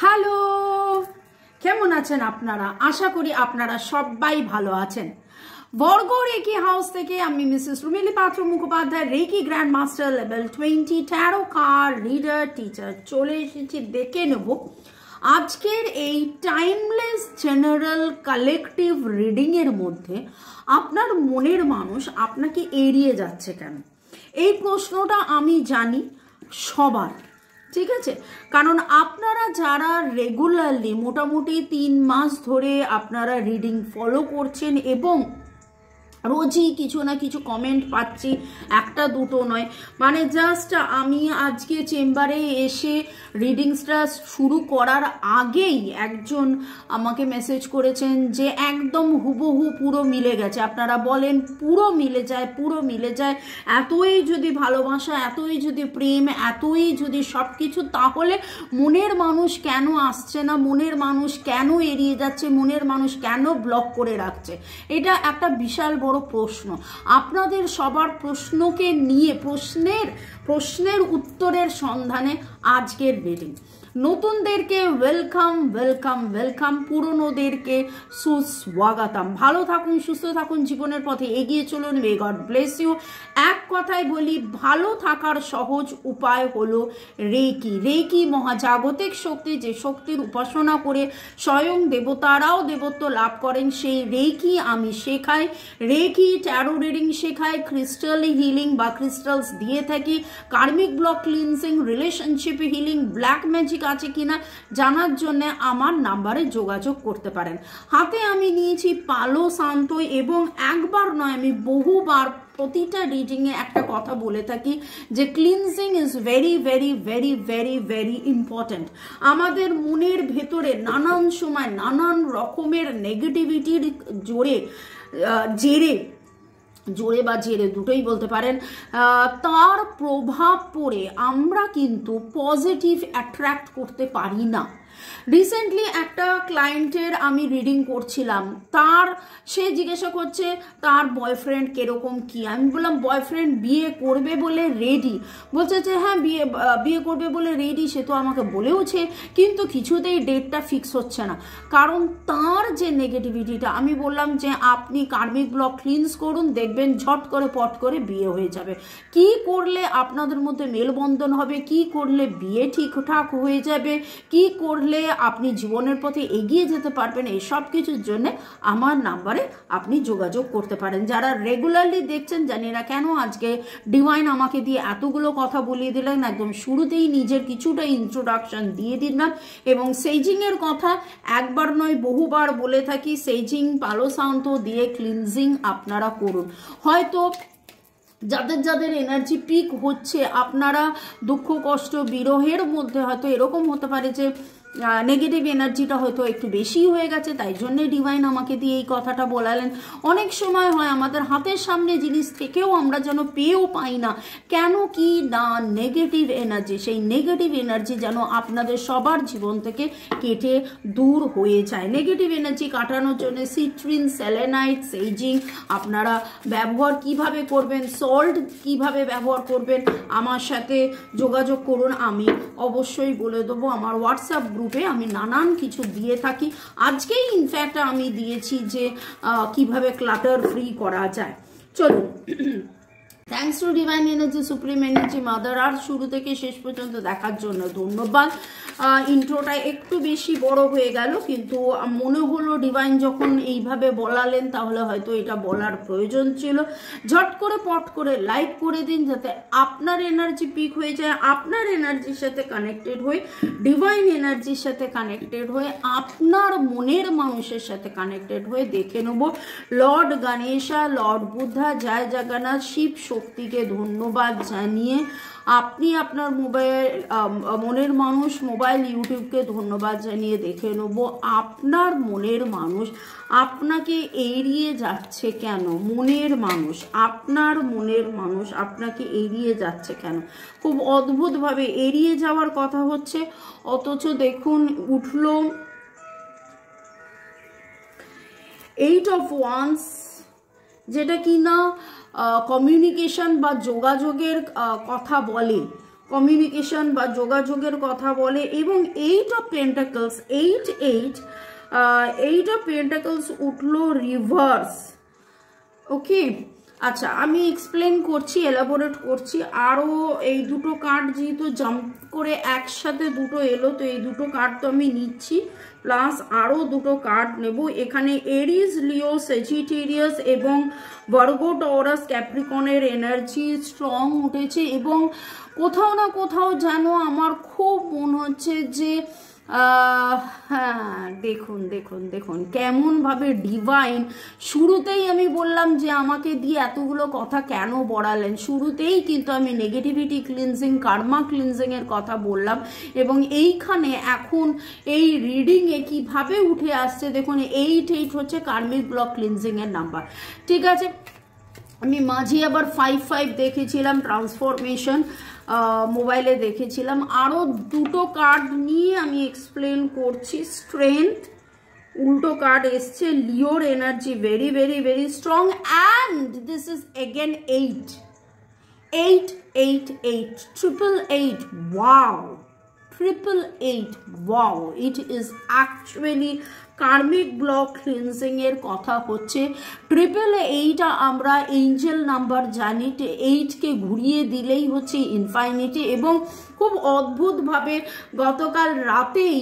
Hello, কেমন আছেন আপনারা? আশা করি আপনারা সবাই ভালো আছেন। বর্গ রেকি হাউস থেকে আমি Mrs Rumili Patra Mukhopadhyay, reiki grand master level 20 tarot card reader teacher চলে এসেছি। দেখে নেব আজকের এই টাইমলেস জেনারেল কালেকটিভ রিডিং এর মধ্যে আপনার মনের মানুষ আপনাকে এড়িয়ে যাচ্ছে কেন। এই প্রশ্নটা আমি জানি সবার, ঠিক আছে? কারণ আপনারা যারা রেগুলারলি মোটামুটি 3 মাস ধরে আপনারা রিডিং ফলো করছেন এবং রোজই কিছু না কিছু কমেন্ট পাচ্ছি, একটা দুটো নয়, মানে জাস্ট আমি আজকে চেম্বারে এসে রিডিংসটা শুরু করার আগেই একজন আমাকে মেসেজ করেছেন যে একদম হুবহু পুরো মিলে গেছে। আপনারা বলেন পুরো মিলে যায়, পুরো মিলে যায়, এতই যদি ভালোবাসা, এতই যদি প্রেম, এতই যদি সব কিছু, তাহলে মনের মানুষ কেন আসছে না, মনের মানুষ কেন এড়িয়ে যাচ্ছে, মনের মানুষ কেন ব্লক করে রাখছে? এটা একটা বিশাল বড় প্রশ্ন। আপনাদের সবার প্রশ্নকে নিয়ে প্রশ্নের উত্তরের সন্ধানে আজকের রিডিং। নতুনদেরকে ওয়েলকাম ওয়েলকাম ওয়েলকাম, পুরনোদেরকে সুস্বাগতম। ভালো থাকুন, সুস্থ থাকুন, জীবনের পথে এগিয়ে চলুন। May God bless you. এক কথায় বলি, ভালো থাকার সহজ উপায় হলো রেকি। রেকি মহাজাগতিক শক্তি, যে শক্তির উপাসনা করে স্বয়ং দেবতারাও দেবত্ব লাভ করেন, সেই রেকি আমি শেখাই। রেকি ট্যারো রিডিং শেখাই, ক্রিস্টাল হিলিং বা ক্রিস্টালস দিয়ে থাকি, karmic block cleansing, relationship healing, black magic আছে কিনা জানার জন্য আমার নাম্বারে যোগাযোগ করতে পারেন। হাতে আমি নিয়েছি পালো শান্ত, এবং একবার নয় আমি বহুবার প্রতিটা রিডিংয়ে একটা কথা বলে থাকি যে cleansing is very very very very very important. আমাদের মনের ভেতরে নানান সময় নানান রকমের নেগেটিভিটির জোরে বা জেরে দুটোই বলতে পারেন, তার প্রভাব পড়ে আমরা কিন্তু পজিটিভ অ্যাট্রাক্ট করতে পারি না। রিসেন্টলি একটা ক্লায়েন্টের আমি রিডিং করছিলাম, সে জিজ্ঞাসা করছে তার বয়ফ্রেন্ড কিরকম কি। আমি বললাম বয়ফ্রেন্ড বিয়ে করবে বলে রেডি। বলছে যে হ্যাঁ বিয়ে করবে বলে রেডি, সে তো আমাকে বলেওছে, কিন্তু কিছুতেই ডেটটা ফিক্স হচ্ছে না। কারণ তার যে নেগেটিভিটিটা, আমি বললাম যে আপনি কার্মিক ব্লক ক্লিনস করুন, দেখবেন ঝট করে পট করে বিয়ে হয়ে যাবে। কি করলে আপনাদের মধ্যে মেলবন্ধন হবে, কি করলে বিয়ে ঠিকঠাক হয়ে যাবে, কি করলে আপনি জীবনের পথে এগিয়ে যেতে পারবেন, এই সব কিছুর জন্য আমার নাম্বারে আপনি যোগাযোগ করতে পারেন। যারা রেগুলারলি দেখছেন, জানি না কেন আজকে ডিভাইন আমাকে দিয়ে এতগুলো কথা বলিয়ে দিলেন, একদম শুরুতেই নিজের কিছুটা ইন্ট্রোডাকশন দিয়ে দিলাম। এবং সেইজিং এর কথা একবার নয় বহুবার বলে থাকি, সেইজিং পালো শান্ত দিয়ে ক্লিনজিং আপনারা করুন। হয়তো যাদের এনার্জি পিক হচ্ছে, আপনারা দুঃখ কষ্ট বিরহের মধ্যে হয়তো এরকম হতে পারে যে নেগেটিভ এনার্জিটা হয়তো একটু বেশি হয়ে গেছে, তাই জন্যে ডিভাইন আমাকে দিয়ে এই কথাটা বলালেন। অনেক সময় হয় আমাদের হাতের সামনে জিনিস থেকেও আমরা যেন পেয়েও পাই না, কেন কি না নেগেটিভ এনার্জি। সেই নেগেটিভ এনার্জি যেন আপনাদের সবার জীবন থেকে কেটে দূর হয়ে যায়। নেগেটিভ এনার্জি কাটানোর জন্য সিট্রিন, সেলেনাইট, সেইজিং আপনারা ব্যবহার কিভাবে করবেন, সল্ট কিভাবে ব্যবহার করবেন, আমার সাথে যোগাযোগ করুন। আমি অবশ্যই বলে দেবো। আমার হোয়াটসঅ্যাপ গ্রুপে আমি নানান কিছু দিয়ে থাকি। আজকেই ইনফ্যাক্ট আমি দিয়েছি যে কিভাবে ক্লাটার ফ্রি করা যায়। চলুন, thanks to divine energy, supreme energy, mother আর্থ, শুরু থেকে শেষ পর্যন্ত দেখার জন্য ধন্যবাদ। ইন্ট্রোটা একটু বেশি বড় হয়ে গেল, কিন্তু মনে হলো ডিভাইন যখন এইভাবে বলালেন তাহলে হয়তো এটা বলার প্রয়োজন ছিল। ঝট করে পট করে লাইক করে দিন, যাতে আপনার এনার্জি পিক হয়ে যায়, আপনার এনার্জির সাথে কানেক্টেড হয়ে, ডিভাইন এনার্জির সাথে কানেক্টেড হয়ে, আপনার মনের মানুষের সাথে কানেক্টেড হয়ে দেখে নেব। লর্ড গণেশা, লর্ড বুদ্ধা, জয় জগন্নাথ, শিব শক্তিকে ধন্যবাদ জানিয়ে আপনি আপনার মনের মানুষ মোবাইল ইউটিউবকে ধন্যবাদ জানিয়ে দেখে নেব আপনার মনের মানুষ আপনাকে এড়িয়ে যাচ্ছে কেন। মনের মানুষ, আপনার মনের মানুষ আপনাকে এড়িয়ে যাচ্ছে কেন? খুব অদ্ভুতভাবে এড়িয়ে যাওয়ার কথা হচ্ছে, অথচ দেখুন উঠল 8 of Wands, যেটা কিনা কমিউনিকেশন বা যোগাযোগের কথা বলে। কমিউনিকেশন বা যোগাযোগের কথা বলে। এবং 8 অফ পেন্টাকলস, 8 অফ পেন্টাকলস উঠলো রিভার্স। ওকে, আচ্ছা আমি এক্সপ্লেন করছি, এলাবোরেট করছি। আরও এই দুটো কার্ড যেহেতু জাম্প করে একসাথে দুটো এলো, তো এই দুটো কার্ড তো আমি নিচ্ছি, প্লাস আরও দুটো কার্ড নেব। এখানে এরিস, লিও, সেজিটেরিয়াস এবং ভার্গো, টরাস, ক্যাপ্রিকনের এনার্জি স্ট্রং উঠেছে। এবং কোথাও না কোথাও যেন আমার খুব মনে হচ্ছে যে হ্যাঁ, দেখুন দেখুন দেখুন কেমনভাবে ডিভাইন, শুরুতেই আমি বললাম যে আমাকে দিয়ে এতগুলো কথা কেন বড়ালেন, শুরুতেই কিন্তু আমি নেগেটিভিটি ক্লিনজিং, কার্মা ক্লিনজিংয়ের কথা বললাম। এবং এইখানে এখন এই রিডিংয়ে কিভাবে উঠে আসছে দেখুন, 8 হচ্ছে কার্মিক ব্লক ক্লিনজিংয়ের নাম্বার। ঠিক আছে, আমি মাঝে আবার 5 দেখেছিলাম ট্রান্সফরমেশন, মোবাইলে দেখেছিলাম। আরও দুটো কার্ড নিয়ে আমি এক্সপ্লেন করছি। স্ট্রেংথ উল্টো কার্ড এসছে, লিওর energy very very very strong, and this is again 8 888 wow, 888 wow, it is actually karmic block cleansing এর কথা হচ্ছে। 888 আমরা এঞ্জেল নাম্বার জানি, 8 কে ঘুরিয়ে দিলেই হচ্ছে ইনফাইনিটি। এবং খুব অদ্ভুতভাবে গতকাল রাতেই,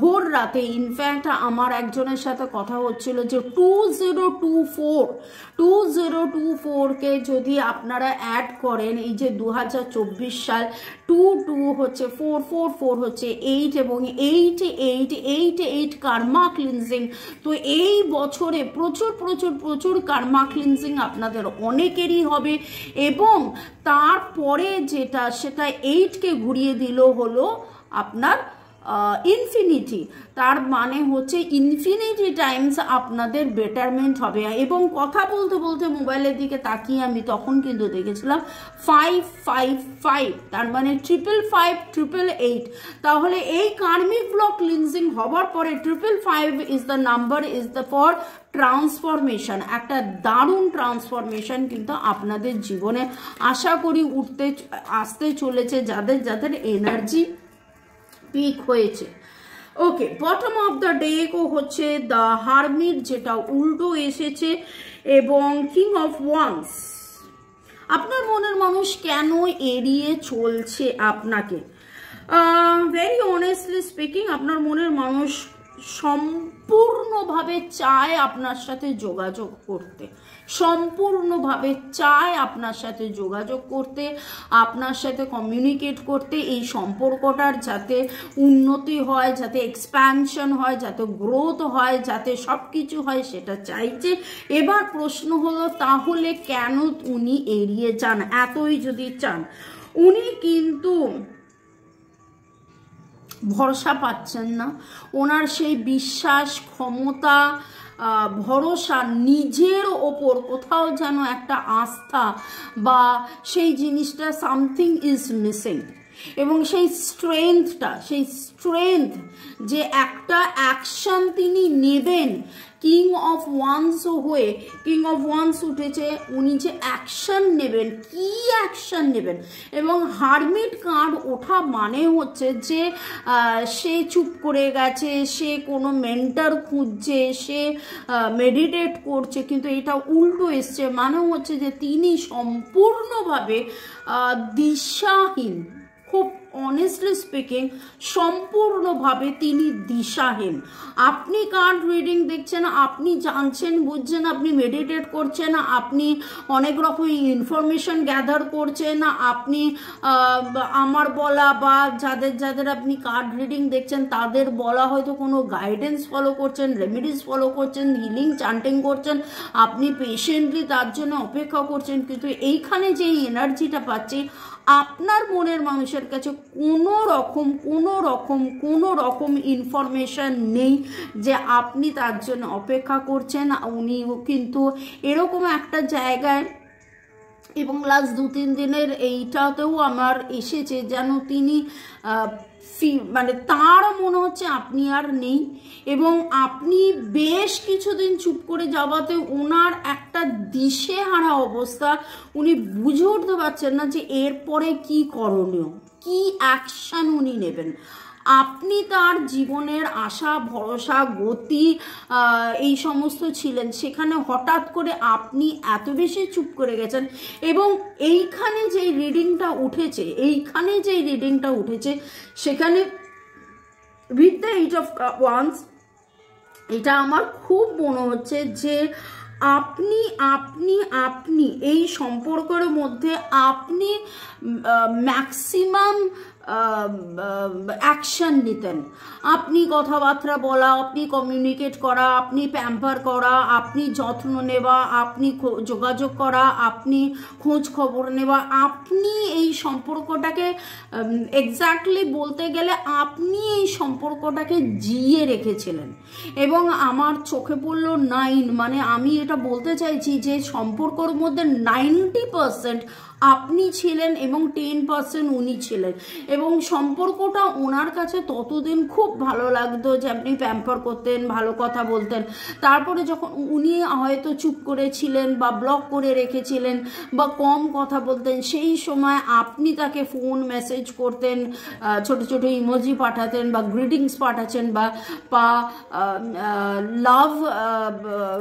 ভোর রাতে ইনফ্যাক্ট আমার একজনের সাথে কথা হচ্ছিল যে 2024কে যদি আপনারা অ্যাড করেন, এই যে 2024 সাল, 22 হচ্ছে 4 হচ্ছে 8 এবং 8 কার্মা ক্লিনজিং। তো এই বছরে প্রচুর প্রচুর প্রচুর কার্মা ক্লিনজিং আপনাদের অনেকেরই হবে। এবং তারপরে যেটা, সেটা 8কে ঘুরিয়ে দিল হলো আপনার ইনফিনিটি। তার মানে হচ্ছে ইনফিনিটি টাইমস আপনাদের বেটারমেন্ট হবে। এবং কথা বলতে বলতে মোবাইলের দিকে তাকিয়ে আমি তখন কিন্তু দেখেছিলাম 555, তার মানে 555 তাহলে এই কার্মিক ব্লক ক্লিনজিং হবার পরে 555 is the number, is the for transformation. একটা দারুণ ট্রান্সফরমেশন কিন্তু আপনাদের জীবনে আশা করি আসতে চলেছে, যাদের যাদের এনার্জি পিক হয়েছে। ওকে, বটম অফ দ্য ডেক হচ্ছে দ্য হারমিট, যেটা উল্টো এসেছে, এবং কিং অফ ওয়ান্স। আপনার মনের মানুষ কেন এড়িয়ে চলছে আপনাকে? ভেরি অনেস্টলি স্পিকিং, আপনার মনের মানুষ সম্পূর্ণভাবে চায় আপনার সাথে যোগাযোগ করতে, সম্পূর্ণভাবে চায় আপনার সাথে যোগাযোগ করতে, আপনার সাথে কমিউনিকেট করতে, এই সম্পর্কটার যাতে উন্নতি হয়, যাতে এক্সপ্যানশন হয়, যাতে গ্রোথ হয়, যাতে সব কিছু হয়, সেটা চাইছে। এবার প্রশ্ন হলো তাহলে কেন উনি এড়িয়ে যান? এতই যদি চান, উনি কিন্তু ভরসা পাচ্ছেন না। ওনার সেই বিশ্বাস, ক্ষমতা, ভরসা, নিজের ওপর কোথাও যেন একটা আস্থা বা সেই জিনিসটা সামথিং ইজ মিসিং। এবং সেই স্ট্রেংথ যে একটা অ্যাকশন তিনি নেবেন, কিং অফ ওয়ান্স হয়ে, কিং অফ ওয়ান্স উঠেছে, উনি যে অ্যাকশন নেবেন, কি অ্যাকশন নেবেন। এবং হারমিট কার্ড ওঠা মানে হচ্ছে যে সে চুপ করে গেছে, সে কোনো মেন্টর খুঁজছে, সে মেডিটেট করছে, কিন্তু এটা উল্টো এসছে, মানে হচ্ছে যে তিনি সম্পূর্ণভাবে দিশাহীন। খুব অনেস্টলি স্পিকিং, সম্পূর্ণভাবে তিনি দিশাহীন। আপনি কার্ড রিডিং দেখছেন, আপনি জানছেন, বুঝছেন, আপনি মেডিটেট করছেন, আপনি অনেক রকম ইনফরমেশন গ্যাদার করছেন, আপনি আমার বলা বা যাদের যাদের আপনি কার্ড রিডিং দেখছেন তাদের বলা হয়তো কোনো গাইডেন্স ফলো করছেন, রেমেডিস ফলো করছেন, হিলিং চান্টিং করছেন, আপনি পেশেন্টলি তার জন্য অপেক্ষা করছেন। কিন্তু এইখানে যে এনার্জিটা পাচ্ছি, আপনার মনের মানুষের কাছে কোনো রকম ইনফরমেশন নেই যে আপনি তার জন্য অপেক্ষা করছেন। উনিও কিন্তু এরকম একটা জায়গায় এবং লাস্ট 2-3 দিনের এইটাতেও আমার এসেছে যেন তিনি মানে তার মনে হচ্ছে আপনি আর নেই, এবং আপনি বেশ কিছুদিন চুপ করে যাওয়াতে ওনার একটা দিশেহারা অবস্থা, উনি বুঝে উঠতে পারছেন না যে এরপরে কি করণীয়, কি অ্যাকশন উনি নেবেন। আপনি তার জীবনের আশা ভরসা গতি এই সমস্ত ছিলেন, সেখানে হঠাৎ করে আপনি এত বেশি চুপ করে গেছেন। এবং এইখানে যে রিডিংটা উঠেছে সেখানে with the eight of wands, এটা আমার খুব মনে হচ্ছে যে আপনি আপনি আপনি এই সম্পর্কের মধ্যে আপনি ম্যাক্সিমাম অ্যাকশন নিতেন। আপনি কথাবার্তা বলা, আপনি কমিউনিকেট করা, আপনি প্যাম্পার করা, আপনি যত্ন নেওয়া, আপনি যোগাযোগ করা, আপনি খোঁজ খবর নেওয়া, আপনি এই সম্পর্কটাকে এক্স্যাক্টলি বলতে গেলে আপনি এই সম্পর্কটাকে জিয়ে রেখেছিলেন। এবং আমার চোখে পড়লো 9, মানে আমি এটা বলতে চাইছি যে সম্পর্কর মধ্যে 90% আপনি ছিলেন এবং 10% উনি ছিলেন। এবং সম্পর্কটা ওনার কাছে ততদিন খুব ভালো লাগতো যে আপনি প্যাম্পার করতেন, ভালো কথা বলতেন। তারপরে যখন উনি হয়তো চুপ করেছিলেন বা ব্লক করে রেখেছিলেন বা কম কথা বলতেন, সেই সময় আপনি তাকে ফোন মেসেজ করতেন, ছোট ছোট ইমোজি পাঠাতেন বা গ্রিটিংস পাঠাচ্ছেন বা লাভ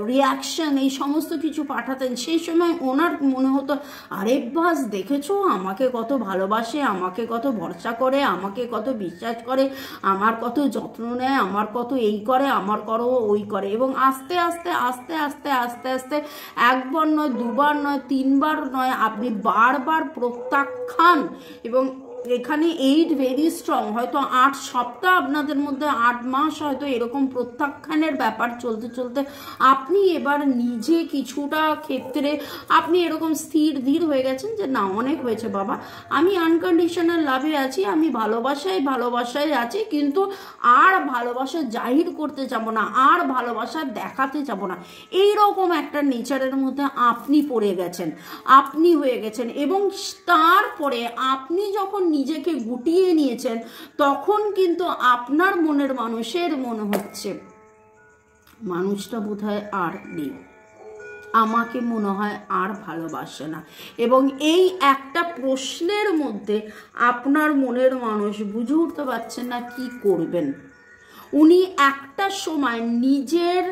রিয়াকশন এই সমস্ত কিছু পাঠাতেন। সেই সময় ওনার মনে হতো আরে বাস দেখেছো আমাকে কত ভালোবাসে, আমাকে কত ভরসা করে, আমাকে কত বিশ্বাস করে, আমার কত যত্ন নেয়, আমার কত এই করে, আমার করো ওই করে। এবং আস্তে আস্তে আস্তে আস্তে আস্তে আস্তে একবার নয়, দুবার নয়, 3বার নয়, আপনি বারবার প্রত্যাখ্যান। এবং এখানে 8 ভেরি স্ট্রং, হয়তো 8 সপ্তাহ আপনাদের মধ্যে 8 মাস হয়তো এরকম প্রত্যাখ্যানের ব্যাপার চলতে চলতে আপনি এবার নিজে কিছুটা ক্ষেত্রে আপনি এরকম স্থির ধীর হয়ে গেছেন যে না অনেক হয়েছে বাবা, আমি আনকন্ডিশনাল লাভে আছি, আমি ভালোবাসায় আছি, কিন্তু আর ভালোবাসা জাহির করতে যাব না, আর ভালোবাসা দেখাতে যাব না। এইরকম একটা নেচারের মধ্যে আপনি পড়ে গেছেন, আপনি হয়ে গেছেন। এবং তারপরে আপনি যখন নিজেকে গুটিয়ে নিয়েছেন তখন কিন্তু আপনার মনের মানুষের মনে হচ্ছে মানুষটা বোধহয় আর নেই, আমাকে মনে হয় আর ভালোবাসে না। এবং এই একটা প্রশ্নের মধ্যে আপনার মনের মানুষ বুঝে উঠতে পারছেন না কি করবেন। উনি একটা সময় নিজের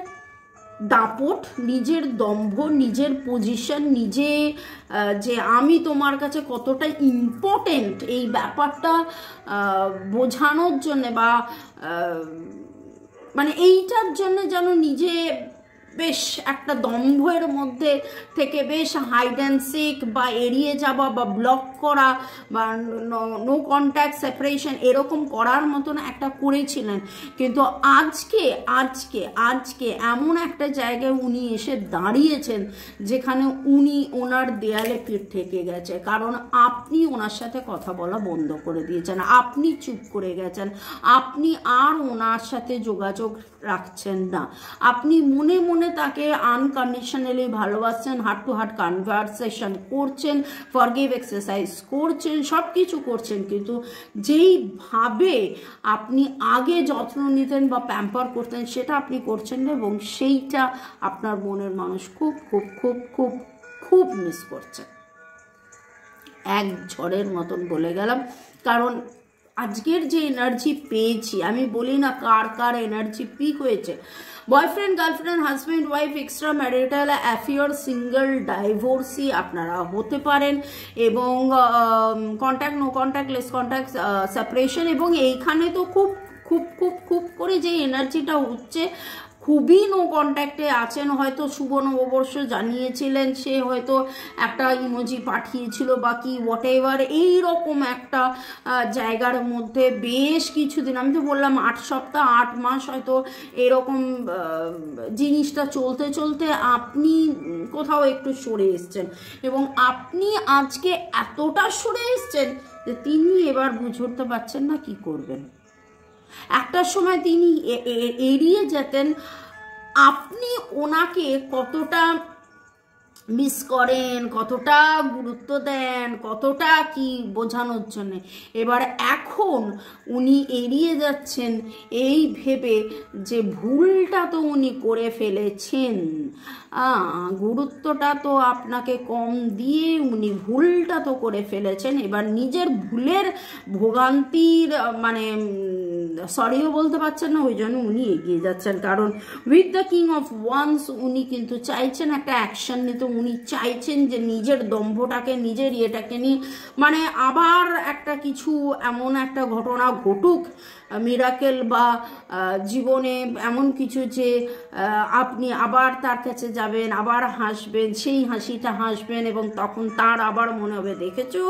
দাপট, নিজের দম্ভ, নিজের পজিশন, নিজে যে আমি তোমার কাছে কতটা ইম্পর্টেন্ট এই ব্যাপারটা বোঝানোর জন্যে বা মানে এইটার জন্য যেন নিজে বেশ একটা দম্ভের মধ্যে থেকে বেশ হাইড অ্যান্ড সিক বা এড়িয়ে যাওয়া বা ব্লক করা বা নো কন্ট্যাক্ট সেপারেশন এরকম করার মতন একটা করেছিলেন। কিন্তু আজকে এমন একটা জায়গায় উনি এসে দাঁড়িয়েছেন যেখানে উনি ওনার দেয়ালে পিঠ থেকে গেছে, কারণ আপনি ওনার সাথে কথা বলা বন্ধ করে দিয়েছেন, আপনি চুপ করে গেছেন, আপনি আর ওনার সাথে যোগাযোগ রাখছেন না, আপনি মনে মনে তাকে আনকন্ডিশনালি ভালোবাসছেন, হার্ট টু হার্ট কনভারসেশন করছেন, ফরগিভ এক্সারসাইজ করছেন, সব কিছু করছেন, কিন্তু যেইভাবে আপনি আগে যত্ন নিতেন বা প্যাম্পার করতেন সেটা আপনি করছেন না। এবং সেইটা আপনার মনের মানুষ খুব খুব খুব খুব খুব মিস করছে। এক ঝড়ের মতন বলে গেলাম, কারণ আজকের যে এনার্জি পেয়েছি, আমি বলি না কার কার এনার্জি পিক হয়েছে, boyfriend girlfriend husband wife extra marital affair single divorcee আপনারা হতে পারেন, এবং contact no contact less contact separation. এবং এইখানে তো খুব খুব খুব খুব করে যে এনার্জিটা হচ্ছে, খুবই নো কন্ট্যাক্টে আছেন, হয়তো শুভ নববর্ষ জানিয়েছিলেন, সে হয়তো একটা ইমোজি পাঠিয়েছিল বা কি হোয়াট এভার, এইরকম একটা জায়গার মধ্যে বেশ কিছুদিন, আমি তো বললাম 8 সপ্তাহ 8 মাস হয়তো এরকম জিনিসটা চলতে চলতে আপনি কোথাও একটু সরে এসছেন। এবং আপনি আজকে এতটা সরে এসছেন যে তিনি এবার বুঝে উঠতে পারছেন না কি করবেন। একটা সময় তিনি এড়িয়ে যেতেন, আপনি ওনাকে কতটা মিস করেন, কতটা গুরুত্ব দেন, কতটা কি বোঝানোর জন্য। এবার এখন উনি এড়িয়ে যাচ্ছেন এই ভেবে যে ভুলটা তো উনি করে ফেলেছেন, গুরুত্বটা তো আপনাকে কম দিয়ে উনি ভুলটা তো করে ফেলেছেন। এবার নিজের ভুলের ভোগান্তির মানে সরিও বলতে পারছেন না, ওই জন্য উনি এগিয়ে যাচ্ছেন। কারণ with the king of wands উনি কিন্তু চাইছেন একটা অ্যাকশন নিতে, উনি চাইছেন যে নিজের দম্ভটাকে, নিজের ইয়েটাকে নিয়ে মানে আবার একটা কিছু এমন একটা ঘটনা ঘটুক, মিরাকেল বা জীবনে এমন কিছু যে আপনি আবার তার কাছে যাবেন, আবার হাসবেন, সেই হাসিটা হাসবেন এবং তখন তার আবার মনে হবে দেখেছো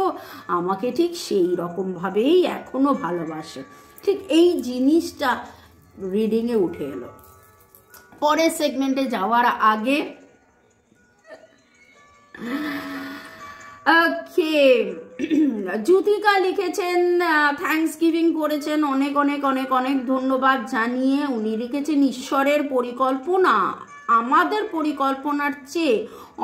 আমাকে ঠিক সেই রকমভাবেই এখনো ভালোবাসে। ঠিক এই জিনিসটা রিডিংয়ে উঠে এলো। পরের সেগমেন্টে যাওয়ার আগে ওকে, জ্যোতিকা লিখেছেন থ্যাঙ্কস গিভিং করেছেন, অনেক অনেক অনেক অনেক ধন্যবাদ জানিয়ে উনি লিখেছেন ঈশ্বরের পরিকল্পনা আমাদের পরিকল্পনার চেয়ে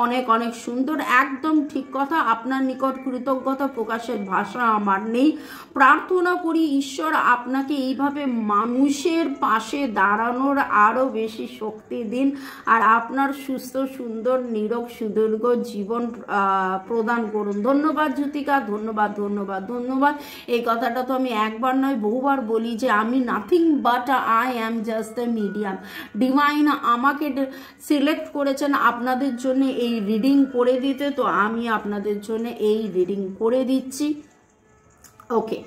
অনেক অনেক সুন্দর। একদম ঠিক কথা, আপনার নিকট কৃতজ্ঞতা প্রকাশের ভাষা আমার নেই। প্রার্থনা করি ঈশ্বর আপনাকে এইভাবে মানুষের পাশে দাঁড়ানোর আরও বেশি শক্তি দিন আর আপনার সুস্থ সুন্দর নিরোগ সুদীর্ঘ জীবন প্রদান করুন। ধন্যবাদ জ্যোতিকা, ধন্যবাদ ধন্যবাদ ধন্যবাদ। এই কথাটা তো আমি একবার নয় বহুবার বলি যে আমি nothing but I am just a medium. Divine আমাকে সিলেক্ট করেছেন আপনাদের জন্য এই রিডিং করে দিতে, তো আমি আপনাদের জন্য এই রিডিং করে দিচ্ছি। Okay,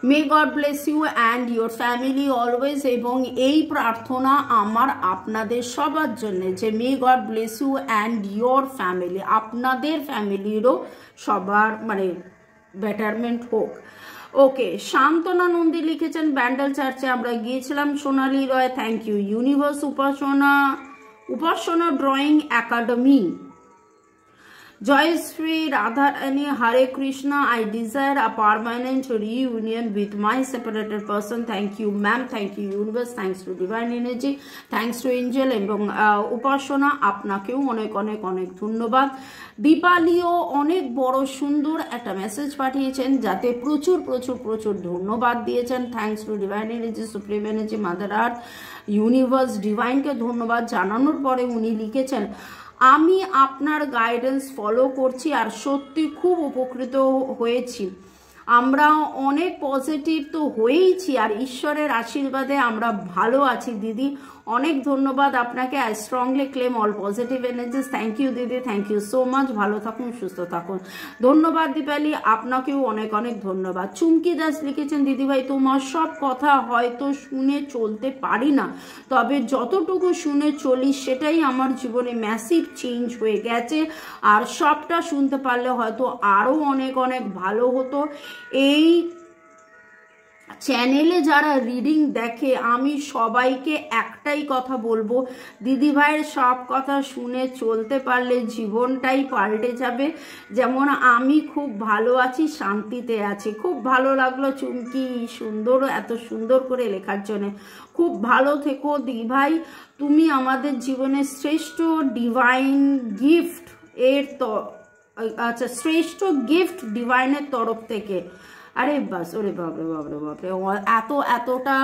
may God bless you and your family always. এবং এই প্রার্থনা আমার আপনাদের সবার জন্য যে may God bless you and your family, আপনাদের ফ্যামিলিরও সবার মানে বেটারমেন্ট হোক। ওকে, শান্তনা নন্দী লিখেছেন ব্যান্ডেল চার্চে আমরা গিয়েছিলাম। Sonali Roy thank you. Universe Upasana drawing academy. জয়শ্রী রাধারানী হরে Krishna, I desire a permanent reunion with my separated person. Thank you ma'am, thank you universe, thanks to divine energy, thanks to angel এবং উপাসনা আপনাকেও অনেক অনেক অনেক ধন্যবাদ। দীপালিও অনেক বড় সুন্দর একটা মেসেজ পাঠিয়েছেন যাতে প্রচুর প্রচুর প্রচুর ধন্যবাদ দিয়েছেন। Thanks to divine energy, supreme energy, mother earth, universe. ডিভাইনকে ধন্যবাদ জানানোর পরে উনি লিখেছেন আমি আপনার গাইডেন্স ফলো করছি আর সত্যি খুব উপকৃত হয়েছি। আমরা অনেক পজিটিভ তো হয়েইছি আর ঈশ্বরের আশীর্বাদে আমরা ভালো আছি দিদি। অনেক ধন্যবাদ আপনাকে। I strongly claim all positive energies. Thank you দিদি, থ্যাংক ইউ সো মাচ। ভালো থাকুন, সুস্থ থাকুন। ধন্যবাদ দীপালি, আপনাকেও অনেক অনেক ধন্যবাদ। চুমকি দাস লিখেছেন দিদিভাই তোমার সব কথা হয়তো শুনে চলতে পারি না, তবে যতটুকু শুনে চলি সেটাই আমার জীবনে ম্যাসিভ চেঞ্জ হয়ে গেছে আর সবটা শুনতে পারলে হয়তো আরও অনেক অনেক ভালো হতো। এই চ্যানেলে যারা রিডিং দেখে আমি সবাইকে একটাই কথা বলবো, দিদিভাইয়ের সব কথা শুনে চলতে পারলে জীবনটাই পাল্টে যাবে। যেমন আমি খুব ভালো আছি, শান্তিতে আছি। খুব ভালো লাগলো চুমকি সুন্দর এত সুন্দর করে লেখার জন্য। খুব ভালো থেকো দিদিভাই, তুমি আমাদের জীবনের শ্রেষ্ঠ ডিভাইন গিফট এর আচ্ছা শ্রেষ্ঠ গিফট ডিভাইনের তরফ থেকে। আরে বাস, ওরে বাপরে বাপরে বাপরে, এতটা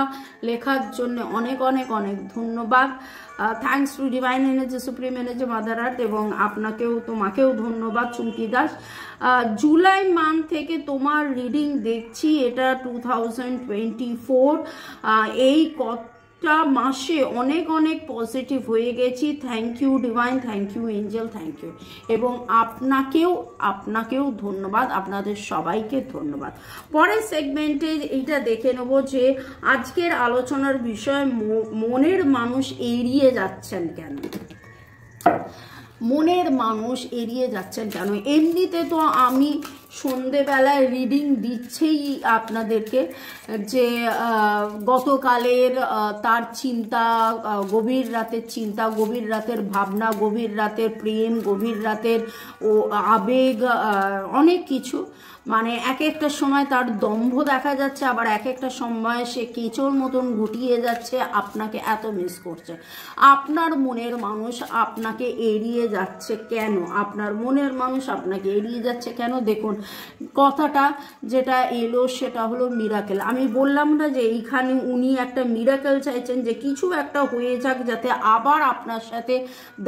লেখার জন্য অনেক অনেক অনেক ধন্যবাদ। Thanks to divine energy, supreme energy, mother আর্থ এবং তোমাকেও ধন্যবাদ চুমকি দাস। জুলাই মান্থ থেকে তোমার রিডিং দেখছি, এটা 2024। এই মাসে অনেক অনেক পজিটিভ হয়ে গেছি। Thank you divine, thank you angel, thank you. এবং আপনাকেও ধন্যবাদ, আপনাদের সবাইকে ধন্যবাদ। পরের সেগমেন্টে এইটা দেখে নেব যে আজকের আলোচনার বিষয় মনের মানুষ এড়িয়ে যাচ্ছেন কেন। মনের মানুষ এড়িয়ে যাচ্ছেন কেন? এমনিতে তো আমি সন্ধেবেলায় রিডিং দিচ্ছেই আপনাদেরকে যে গতকালের তার চিন্তা, গভীর রাতের চিন্তা, গভীর রাতের ভাবনা, গভীর রাতের প্রেম, গভীর রাতের আবেগ, অনেক কিছু। মানে এক একটা সময় তার দম্ভ দেখা যাচ্ছে, আবার এক একটা সময় সে কেঁচোর মতন গুটিয়ে যাচ্ছে, আপনাকে এত মিস করছে। আপনার মনের মানুষ আপনাকে এড়িয়ে যাচ্ছে কেন? আপনার মনের মানুষ আপনাকে এড়িয়ে যাচ্ছে কেন? দেখুন, কথাটা যেটা এলো সেটা হলো মিরাকেল। আমি বললাম না যে এইখানে উনি একটা মিরাকেল চাইছেন, যে কিছু একটা হয়ে যাক যাতে আবার আপনার সাথে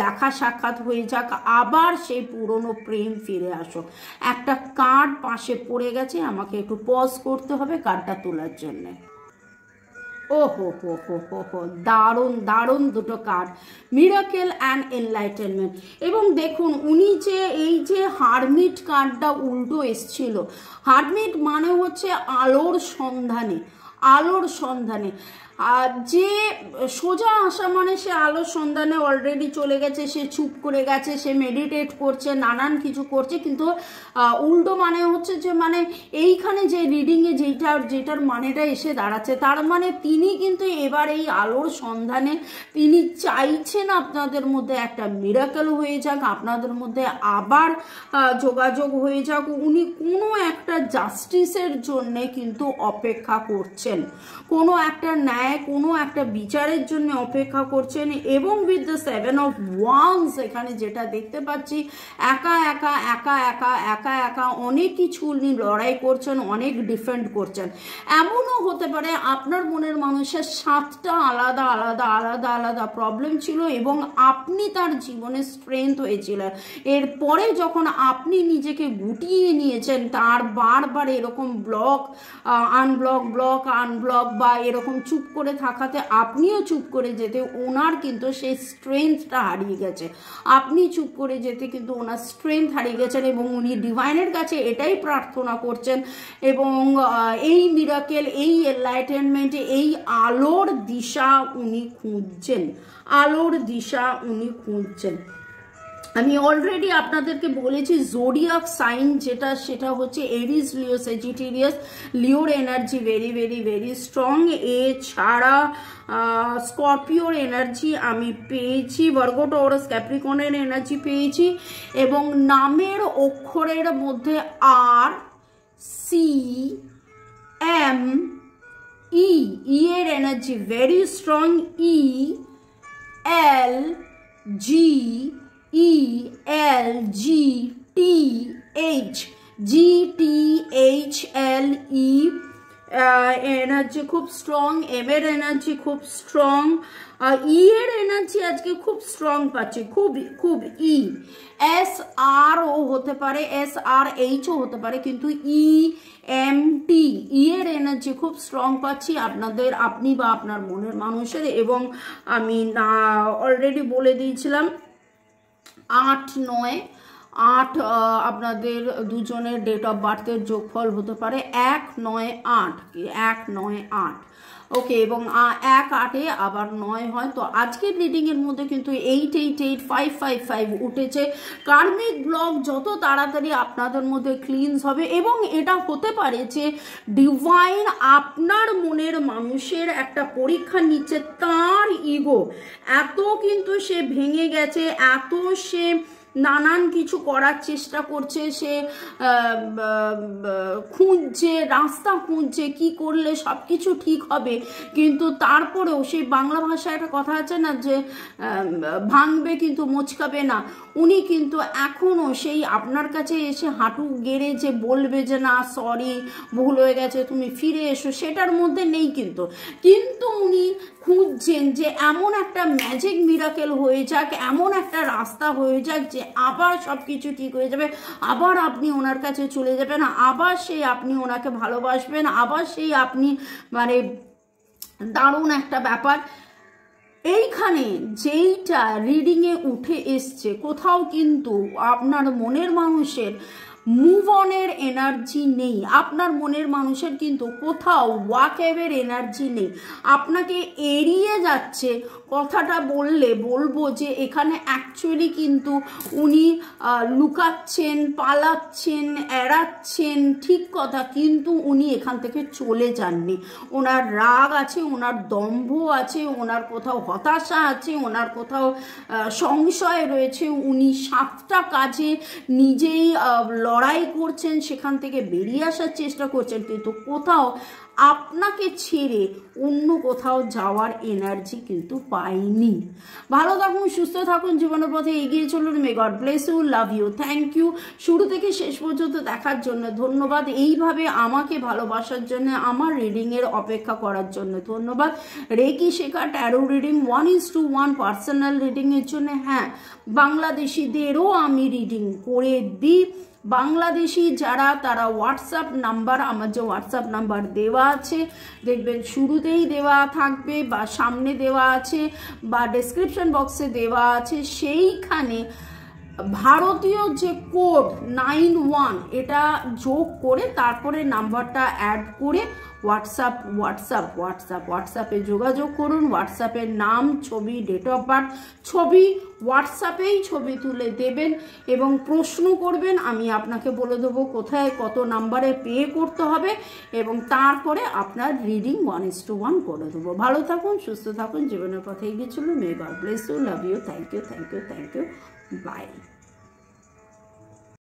দেখা সাক্ষাৎ হয়ে যাক, আবার সেই পুরনো প্রেম ফিরে আসুক। একটা কার্ড পাশে পড়ে গেছে, আমাকে একটু পজ করতে হবে কার্ডটা তোলার জন্যে। ও হো হো হো হো হো, দারুণ দারুণ দুটো কার্ড, মিরাকেল অ্যান্ড এনলাইটেনমেন্ট। এবং দেখুন উনি যে এই যে হারমিট কার্ডটা উল্টো এসছিল, হারমিট মানে হচ্ছে আলোর সন্ধানে, আলোর সন্ধানে। আর যে সোজা আসা মানে সে আলোর সন্ধানে অলরেডি চলে গেছে, সে চুপ করে গেছে, সে মেডিটেট করছে, নানান কিছু করছে। কিন্তু উল্টো মানে হচ্ছে যে মানে এইখানে যে রিডিংয়ে যেটার মানেটা এসে দাঁড়াচ্ছে, তার মানে তিনি কিন্তু এবার এই আলোর সন্ধানে তিনি চাইছেন আপনাদের মধ্যে একটা মিরাকেল হয়ে যাক, আপনাদের মধ্যে আবার যোগাযোগ হয়ে যাক। উনি কোনো একটা জাস্টিসের জন্যে কিন্তু অপেক্ষা করছেন, কোনো একটা ন্যায়, কোনো একটা বিচারের জন্য অপেক্ষা করছেন। এবং উইথ দ্য 7 of Wands এখানে যেটা দেখতে পাচ্ছি, একা একা একা একা একা একা অনেক কিছু উনি লড়াই করছেন, অনেক ডিফেন্ড করছেন। এমনও হতে পারে আপনার মনের মানুষের 7টা আলাদা আলাদা আলাদা আলাদা প্রবলেম ছিল এবং আপনি তার জীবনে স্ট্রেংথ হয়েছিলেন। এরপরে যখন আপনি নিজেকে গুটিয়ে নিয়েছেন, তার বারবার এরকম ব্লক আনব্লক বা এরকম চুপ করে থাকাতে আপনিও চুপ করে যেতে ওনার কিন্তু সেই স্ট্রেংথটা হারিয়ে গেছে, আপনি চুপ করে যেতে কিন্তু ওনার স্ট্রেংথ হারিয়ে গেছেন। এবং উনি ডিভাইনের কাছে এটাই প্রার্থনা করছেন এবং এই মিরাকেল, এই এনলাইটেনমেন্টে, এই আলোর দিশা উনি খুঁজছেন, আলোর দিশা উনি খুঁজছেন। আমি অলরেডি আপনাদেরকে বলেছি জোডিয়াক সাইন যেটা, সেটা হচ্ছে এরিস, লিও, সেজিটেরিয়াস। লিওর energy very very very strong. এছাড়া স্করপিওর এনার্জি আমি পেয়েছি, ভার্গো, টরাস, ক্যাপ্রিকনের এনার্জি পেয়েছি। এবং নামের অক্ষরের মধ্যে আর, সি, এম, ই, ই এর এনার্জি ভেরি স্ট্রং। ই, এল, জি, E L G T H, G T H L E energy খুব স্ট্রং। এম এর এনার্জি খুব স্ট্রং। ই এর এনার্জি আজকে খুব স্ট্রং পাচ্ছি, খুব খুব। ই, এস আর ও হতে পারে, এস আর এইচ ও হতে পারে, কিন্তু ই এম টি, ই এর এনার্জি খুব স্ট্রং পাচ্ছি আপনাদের, আপনি বা আপনার মনের মানুষের। এবং আমি অলরেডি বলে দিয়েছিলাম 8-9 আপনাদের দুজনের ডেট অফ বার্থের যোগফল হতে পারে 1-9-8, 1-9-8। ওকে, এবং 1-8-এ আবার 9 হয়। তো আজকের রিডিংয়ের মধ্যে কিন্তু 8-8-8-5-5-5 উঠেছে। কার্মিক ব্লক যত তাড়াতাড়ি আপনাদের মধ্যে ক্লিনস হবে, এবং এটা হতে পারে যে ডিভাইন আপনার মনের মানুষের একটা পরীক্ষা নিচ্ছে। তার ইগো এত কিন্তু সে ভেঙে গেছে, এত সে নানান কিছু করার চেষ্টা করছে, সে খুঁজছে, রাস্তা খুঁজছে কি করলে সব কিছু ঠিক হবে। কিন্তু তারপরেও সেই বাংলা ভাষায় একটা কথা আছে না, যে ভাঙবে কিন্তু মোচকাবে না। উনি কিন্তু এখনও সেই আপনার কাছে এসে হাঁটু গেড়ে যে বলবে যে না সরি, ভুল হয়ে গেছে, তুমি ফিরে এসো, সেটার মধ্যে নেই। কিন্তু উনি খুঁজছেন যে এমন একটা ম্যাজিক মিরাকেল হয়ে যাক, এমন একটা রাস্তা হয়ে যাক যে আবার সব কিছু ঠিক হয়ে যাবে, আবার আপনি ওনার কাছে চলে যাবেন, আবার সেই আপনি ওনাকে ভালোবাসবেন, আবার সেই আপনি মানে দারুণ একটা ব্যাপার। এইখানে যেইটা রিডিংয়ে উঠে এসছে, কোথাও কিন্তু আপনার মনের মানুষের মুভ অনের এনার্জি নেই, আপনার মনের মানুষের কিন্তু কোথাও ওয়াক অ্যাওয়ের এনার্জি নেই, আপনাকে এড়িয়ে যাচ্ছে। কথাটা বলবো যে এখানে অ্যাকচুয়ালি কিন্তু উনি লুকাচ্ছেন, পালাচ্ছেন, এড়াচ্ছেন, ঠিক কথা, কিন্তু উনি এখান থেকে চলে যাননি। ওনার রাগ আছে, ওনার দম্ভ আছে, ওনার কোথাও হতাশা আছে, ওনার কোথাও সংশয় রয়েছে। উনি 7টা কাজে নিজেই লড়াই করছেন, সেখান থেকে বেরিয়ে আসার চেষ্টা করছেন, কিন্তু কোথাও আপনাকে ছেড়ে অন্য কোথাও যাওয়ার এনার্জি কিন্তু পাইনি। ভালো থাকুন, সুস্থ থাকুন, জীবনের পথে এগিয়ে চলুন। May God bless you, love you, thank you. শুরু থেকে শেষ পর্যন্ত দেখার জন্য ধন্যবাদ। এইভাবে আমাকে ভালোবাসার জন্য, আমার রিডিংয়ের অপেক্ষা করার জন্য ধন্যবাদ। রেকি শেখা, ট্যারো রিডিং 1:1 পার্সোনাল রিডিংয়ের জন্য। হ্যাঁ, বাংলাদেশিদেরও আমি রিডিং করে দিই। বাংলাদেশি যারা, তারা হোয়াটসঅ্যাপ নাম্বার, আমার যে হোয়াটসঅ্যাপ নাম্বার দেওয়া আছে, দেখবেন শুরুতেই দেওয়া থাকবে বা সামনে দেওয়া আছে বা ডেসক্রিপশন বক্সে দেওয়া আছে, সেইখানে ভারতীয় যে কোড 91 এটা যোগ করে তারপরে নাম্বারটা অ্যাড করে হোয়াটসঅ্যাপে যোগাযোগ করুন। হোয়াটসঅ্যাপের নাম, ছবি, ডেট অফ বার্থ, ছবি হোয়াটসঅ্যাপেই ছবি তুলে দেবেন এবং প্রশ্ন করবেন। আমি আপনাকে বলে দেবো কোথায় কত নাম্বারে পে করতে হবে এবং তারপরে আপনার রিডিং 1:1 করে দেবো। ভালো থাকুন, সুস্থ থাকুন, জীবনের পথে এগিয়ে চলুন। May God bless you, love you, thank you, thank you, thank you, by.